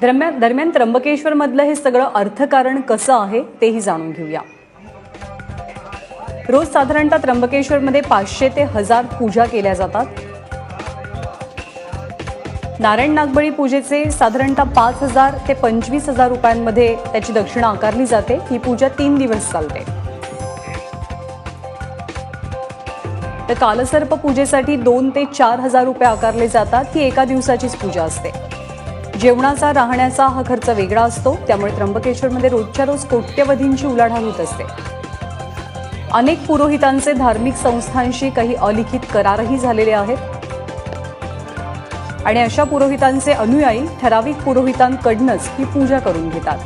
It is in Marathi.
दरम्यान त्र्यंबकेश्वर मधलं हे सगळं अर्थकारण कसं आहे तेही जाणून घेऊया। रोज साधारणतः त्र्यंबकेश्वरमध्ये 500 ते 1000 पूजा केल्या जातात। नारायण नागबळी पूजेचे साधारणतः 5000 ते 25000 रुपयांमध्ये त्याची दक्षिणा आकारली जाते। ही पूजा 3 दिवस चालते। तर कालसर्प पूजेसाठी 2 ते 4000 रुपये आकारले जातात। ही एका दिवसाचीच पूजा असते। जेवणाचा राहण्याचा हा खर्च वेगळा असतो। त्यामुळे त्र्यंबकेश्वरमध्ये रोजच्या रोज कोट्यवधींची उलाढाल होत असते। अनेक पुरोहितांचे धार्मिक संस्थांशी काही अलिखित करारही झालेले आहेत आणि अशा पुरोहितांचे अनुयायी ठराविक पुरोहितांकडूनच ही पूजा करून घेतात।